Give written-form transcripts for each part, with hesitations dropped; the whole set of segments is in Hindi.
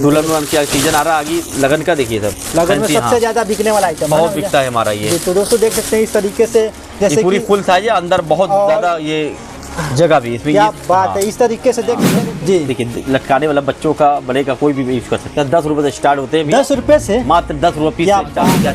दुल्हन वुल्हन का सीजन आ रहा है, आगे लगन का देखिए सब लगन में सबसे ज्यादा बिकने वाला आइटम बहुत बिकता है हमारा ये। तो दोस्तों देख सकते हैं इस तरीके से, जैसे पूरी फुल साइज है, अंदर बहुत ज्यादा ये जगह भी इसमें। क्या बात है, इस तरीके से देखिए जी। देखिए लटकाने वाला बच्चों का बड़े का कोई भी यूज कर सकता है। 10 रुपए से स्टार्ट होते हैं, 10 रुपए से, मात्र 10 रुपए पीस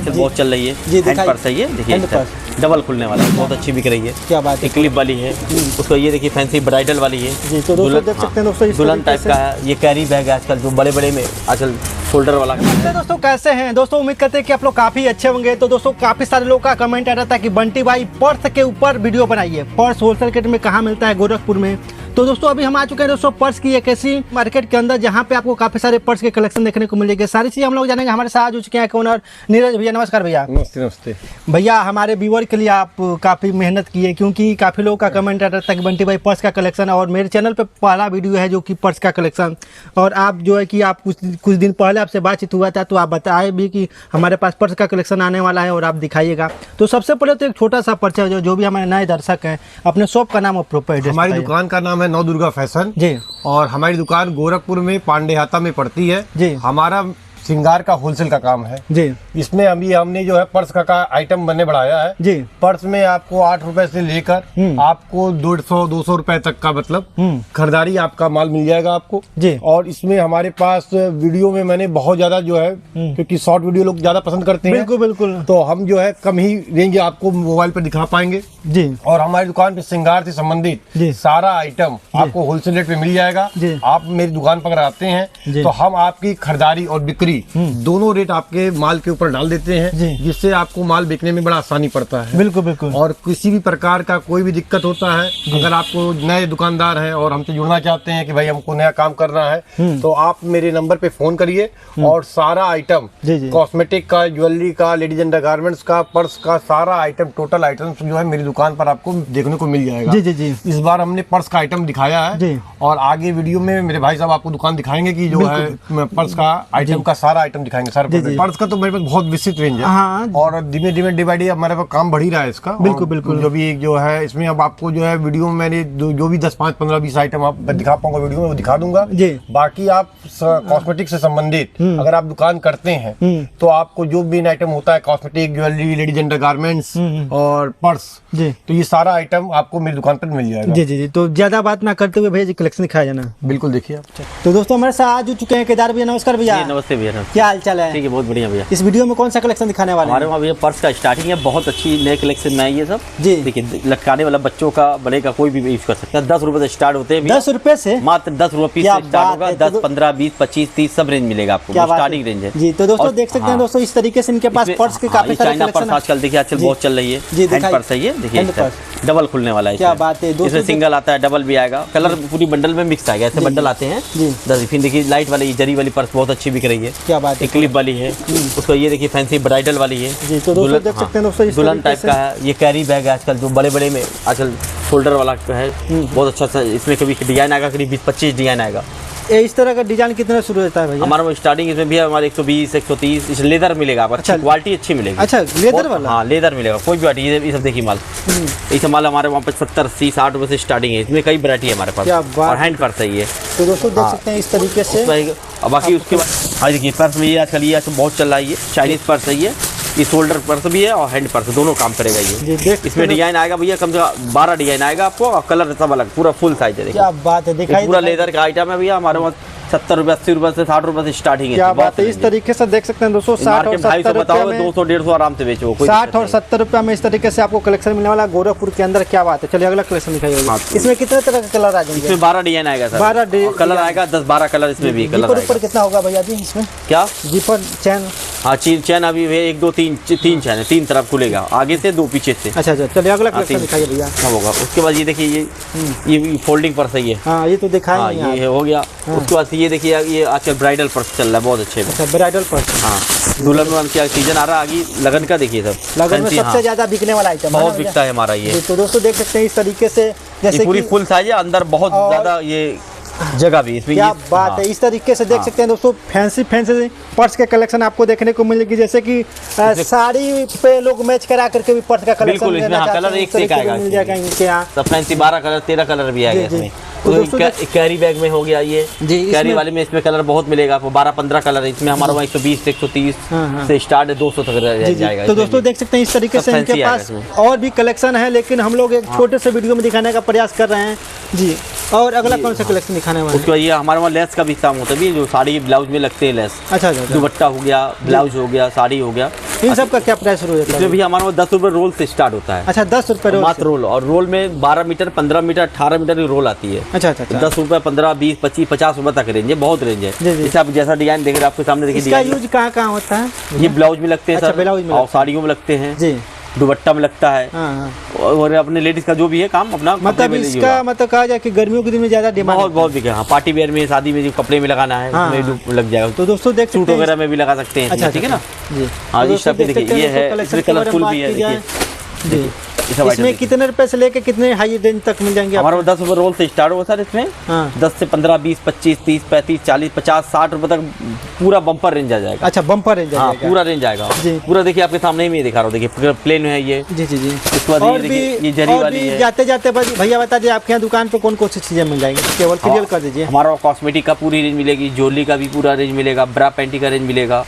से बहुत चल रही है। हैंड पर्स है ये, देखिए डबल खुलने वाला, बहुत अच्छी बिक रही है। क्या बात है, क्लिप वाली है उसको, ये देखिए फैंसी ब्राइडल वाली है जी। तो दोस्तों देख सकते हैं दोस्तों, दुल्हन टाइप का है ये। कैरी बैग है आजकल जो बड़े बड़े में आजकल शोल्डर वाला। दोस्तों कैसे हैं दोस्तों, उम्मीद करते हैं कि आप लोग काफी अच्छे होंगे। तो दोस्तों काफी सारे लोगों का कमेंट आ रहा था कि बंटी भाई पर्स के ऊपर वीडियो बनाइए, पर्स होलसेल रेट में कहाँ मिलता है गोरखपुर में। तो दोस्तों अभी हम आ चुके हैं दोस्तों पर्स की एक ऐसी मार्केट के अंदर जहाँ पे आपको काफी सारे पर्स के कलेक्शन देखने को मिलेंगे। सारी चीजें हम लोग जानेंगे। हमारे साथ हो चुके हैं ओनर नीरज भैया। नमस्कार भैया। नमस्ते नमस्ते भैया। हमारे व्यूअर के लिए आप काफी मेहनत किए, क्योंकि काफी लोगों का कमेंट आ रहा था कि बंटी भाई पर्स का कलेक्शन, और मेरे चैनल पे पहला वीडियो है जो कि पर्स का कलेक्शन। और आप जो है कि आप कुछ दिन पहले आपसे बातचीत हुआ था, तो आप बताए भी कि हमारे पास पर्स का कलेक्शन आने वाला है और आप दिखाइएगा। तो सबसे पहले तो एक छोटा सा परिचय, जो भी हमारे नए दर्शक हैं, अपने शॉप का नाम और प्रॉपर एड्रेस। हमारी दुकान का नाम है नौ दुर्गा फैशन जी, और हमारी दुकान गोरखपुर में पांडेहाता में पड़ती है जी। हमारा श्रृंगार का होलसेल का काम है जी। इसमें अभी हमने जो है पर्स का आइटम बनने बढ़ाया है जी। पर्स में आपको 8 रुपए से लेकर आपको 150-200 रुपए तक का मतलब खरीदारी आपका माल मिल जाएगा आपको जी। और इसमें हमारे पास वीडियो में मैंने बहुत ज्यादा जो है, क्योंकि शॉर्ट वीडियो लोग ज्यादा पसंद करते हैं, बिल्कुल बिल्कुल, तो हम जो है कम ही रेंज आपको मोबाइल पर दिखा पाएंगे जी। और हमारी दुकान पे श्रृंगार से संबंधित सारा आइटम आपको होलसेल रेट पे मिल जाएगा। आप मेरी दुकान पर आते हैं तो हम आपकी खरीदारी और बिक्री दोनों रेट आपके माल के ऊपर डाल देते हैं, जिससे आपको माल बेचने में बड़ा आसानी पड़ता है। बिल्कुल बिल्कुल। और किसी भी प्रकार का कोई भी दिक्कत होता है, अगर आपको नए दुकानदार हैं और हमसे जुड़ना चाहते हैं कि भाई हमको नया काम करना है, तो आप मेरे नंबर पे फोन करिए और सारा आइटम कॉस्मेटिक का, ज्वेलरी का, लेडीज अंडरगारमेंट्स का, पर्स का, सारा आइटम, टोटल आइटम जो है मेरी दुकान पर आपको देखने को मिल जाएगा जी जी। इस बार हमने पर्स का आइटम दिखाया है और आगे वीडियो में मेरे भाई साहब आपको दुकान दिखाएंगे कि जो है पर्स का आइटम का सारा आइटम दिखाएंगे सर। पर्स का तो मेरे पास बहुत विस्तृत रेंज है और धीमे धीमे डिवाइड हमारे पास काम बढ़ ही रहा है इसका। बिल्कुल बिल्कुल। जो भी जो है इसमें अब आपको जो है वीडियो में मैंने जो भी 10, 5, 15, 20 आइटम आप दिखा पाऊंगा वीडियो में, वो दिखा दूंगा जी। बाकी आप कॉस्मेटिक से संबंधित अगर आप दुकान करते हैं तो आपको जो भी आइटम होता है, कॉस्मेटिक, ज्वेलरी, लेडीज अंडरगारमेंट्स और पर्स जी, तो ये सारा आइटम आपको मेरी दुकान पर मिल जाएगा जी जी। तो ज्यादा बात ना करते हुए भैया जी कलेक्शन दिखाया जाना। बिल्कुल देखिए आप। तो दोस्तों हमारे साथ आ चुके हैं केदार भैया। नमस्कार भैया। नमस्ते भैया। क्या हाल चाल है? ठीक है, बहुत बढ़िया भैया। इस वीडियो में कौन सा कलेक्शन दिखाने वाले हैं? हमारे वहाँ भैया पर्स का स्टार्टिंग है, बहुत अच्छी नए कलेक्शन में है ये सब जी। देखिए लटकाने वाला बच्चों का, बड़े का कोई भी यूज कर सकता है। 10 रुपए से स्टार्ट होते हैं। 10 रुपए से, मात्र 10 रुपए पीस से स्टार्ट होगा। 10, 15, 20, 25, 30 सब रेंज मिलेगा आपको, स्टार्टिंग रेंज है जी। तो दोस्तों देख सकते हैं दोस्तों, इस तरीके से इनके पास पर्स के काफी सारे चाइना पर्स आजकल देखिए आजकल बहुत चल रही है। हैंड पर्स है ये, देखिए डबल खुलने वाला है। क्या बात है। इसमें सिंगल आता है, डबल भी आएगा, कलर पूरी बंडल में मिक्स आएगा, ऐसे बंडल आते हैं 10। फिर देखिए लाइट वाली जरी वाली पर्स बहुत अच्छी बिक रही है। क्या बात है। क्लिप वाली है उसको, ये देखिए फैंसी ब्राइडल वाली है जी। तो दोस्तों देख सकते हैं दोस्तों, दुल्हन टाइप का है ये। कैरी बैग है आजकल जो बड़े बड़े में आजकल शोल्डर वाला है, बहुत अच्छा सा। इसमें कभी डिजाइन आएगा, करीब 20-25 डिजाइन आएगा। इस तरह का डिजाइन कितना शुरू होता है भैया? हमारा स्टार्टिंग इसमें भी हमारे 120, 130। इस लेदर मिलेगा आपको, अच्छा क्वालिटी अच्छी मिलेगी। अच्छा लेदर वाला? हाँ लेदर मिलेगा, कोई भी वैरायटी। ये सब देखिए माल, ये सब माल हमारे वहाँ पे 70, 80, 60 रुपए से स्टार्टिंग है। इसमें कई वैरायटी है हमारे पास और हैंड पर्स है ये। तो दोस्तों देख सकते हैं इस तरीके से। बाकी उसके बाद हाँ देखिए पर्स में ये आजकल ये बहुत चल रहा है, ये चाइनीज पर्स है ये शोल्डर पर्स भी है और हैंड पर्स दोनों काम करेगा ये। इसमें डिजाइन आएगा भैया, कम से कम 12 डिजाइन आएगा आपको और कलर सब अलग, पूरा फुल साइज है। क्या बात है। दिखाई पूरा लेदर का आइटम है भैया हमारे वहाँ। 70 रुपए, 80 रुपए से 60 रुपए से स्टार्टिंग है। क्या बात है। इस तरीके से देख सकते हैं दोस्तों, 60 और 70 रुपए में 200-150 आराम से बेचो। 60 और 70 रुपए में इस तरीके से आपको कलेक्शन मिलने वाला गोरखपुर के अंदर। क्या बात है। चलिए अगला कलेक्शन दिखाइए। इसमें कितने तरह का कलर आ जाएंगे? इसमें 12 डिजाइन आएगा सर। 12 कलर आएगा, 10-12 कलर इसमें भी कलर। ऊपर कितना होगा भैया जी इसमें? क्या जीपर चैन? हाँ चैन अभी 1, 2, 3 चैन है, 3 तरफ खुलेगा, आगे से 2 पीछे से। अच्छा अच्छा। चलिए अगला कलेक्शन दिखाइए भैया। हाँ होगा। उसके बाद ये देखिए ये फोल्डिंग पर्स है ये। हाँ ये तो दिखाया ये हो गया। उसके बाद ये देखिए ये आजकल ब्राइडल पर्स चल रहा है बहुत अच्छे। अच्छा ब्राइडल पर्स। हाँ दुल्हन वुल्हन का सीजन आ रहा है, आगे लगन का देखिए सब। लगन में सबसे ज्यादा बिकने वाला आइटम बहुत बिकता है हमारा ये। तो दोस्तों देख सकते हैं इस तरीके से, जैसे पूरी फुल साइज है, अंदर बहुत ज्यादा ये जगह भी इसमें। क्या बात है। इस तरीके से देख सकते हैं दोस्तों, फैंसी पर्स के कलेक्शन आपको देखने को मिलेगी। जैसे कि साड़ी पे लोग मैच करा करके भी पर्स का कलेक्शन कलर एक से आएगा। इनके यहाँ सब फैंसी 12 कलर 13 कलर भी आएगा इसमें। कैरी बैग में हो गया ये जी, कैरी वाले में इसमें कलर बहुत मिलेगा आपको, 12-15 कलर है इसमें। हमारा वहाँ 120 से 130 से स्टार्ट है, 200 तक जाएगा। तो दोस्तों देख सकते हैं इस तरीके से इनके पास और भी कलेक्शन है, लेकिन हम लोग एक छोटे से वीडियो में दिखाने का प्रयास कर रहे हैं जी। और अगला कौन सा कलेक्शन दिखाने वाले हैं? उसके ये हमारे वहाँ लेस का भी काम होता है, जो साड़ी ब्लाउज में लगते हैं लेस। अच्छा, दुपट्टा हो गया, ब्लाउज हो गया, साड़ी हो गया, इन सब का क्या प्राइस हो जाता है? इसमें भी हमारे वहाँ 10 रुपये रोल से स्टार्ट होता है। अच्छा, 10 रुपये मात्र रोल। और रोल में 12 मीटर, 15 मीटर, 18 मीटर की रोल आती है। अच्छा, 10 रुपये, 15, 20, 25, 50 रुपये तक रेंज है, बहुत रेंज है। जैसे आप जैसा डिजाइन देख रहे हैं आपके सामने देखिए। इसका यूज कहाँ होता है? ये ब्लाउज में लगते हैं सर, ब्लाउज में और साड़ियों में लगते हैं जी, दुपट्टा में लगता है। और अपने लेडीज का जो भी है काम अपना, मतलब इसका मतलब कहा जाए कि गर्मियों के दिन में ज्यादा डिमांड बहुत बिके। हाँ, पार्टी वेयर में, शादी में जो कपड़े में लगाना है लग जाएगा। तो दोस्तों देख सूट वगैरह में भी लगा सकते हैं। अच्छा, ठीक है ना जी। हाँ, इस सब देखिए ये है, कलरफुल भी है जी। इसमें कितने रुपए से लेके कितने हाई रेंज तक मिल जाएंगे? हमारे 10 रुपये रोल से स्टार्ट होगा सर इसमें। 10 से 15, 20, 25, 30, 35, 40, 50, 60 रुपए तक पूरा बम्पर रेंज आ जाएगा। अच्छा, बम्पर रेंज हाँ, पूरा रेंज आएगा पूरा। देखिए आपके सामने ही मैं दिखा रहा हूँ, देखिए प्लेन है ये जी जी जी। इसके बाद ये जरी वाली है। जाते जाते भैया बता दीजिए आपके यहाँ दुकान पे कौन कौन सी चीजें मिल जाएंगी, केवल क्लियर कर दीजिए। हमारा कॉस्मेटिक का पूरी रेंज मिलेगी, ज्वेलरी का भी पूरा रेंज मिलेगा, ब्रा पैंटी का रेंज मिलेगा।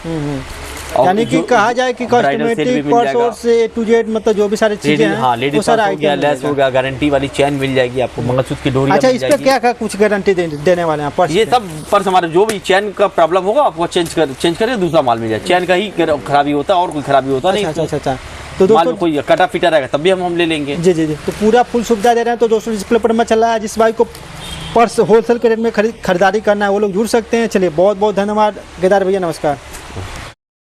यानी कि कहा जाए कि कॉस्मेटिक पर्स से A to Z मतलब जो भी सारी चीजें हैं। हाँ, लेडीज पर्स हो गया, लेस हो गया, गारंटी वाली चेन मिल जाएगी आपको, मंगलसूत्र की डोरी। अच्छा, इस पे क्या क्या कुछ गारंटी देने वाले हैं पर्स? ये सब पर्स हमारे जो भी चेन का प्रॉब्लम होगा आपको चेंज करके दूसरा माल मिल जाए। चेन का ही खराबी होता है और कोई खराबी होता नहीं। अच्छा, तो दोस्तों कोई कटा फिटा रहेगा तब भी हम ले लेंगे जी जी जी। तो पूरा फुल सुविधा दे रहे हैं। तो दोस्तों डिस्प्ले पर मैं चल रहा है, जिस भाई को पर्स होलसेल के रेट में खरीदारी करना है वो लोग जुड़ सकते हैं। चलिए, बहुत बहुत धन्यवाद केदार भैया, नमस्कार।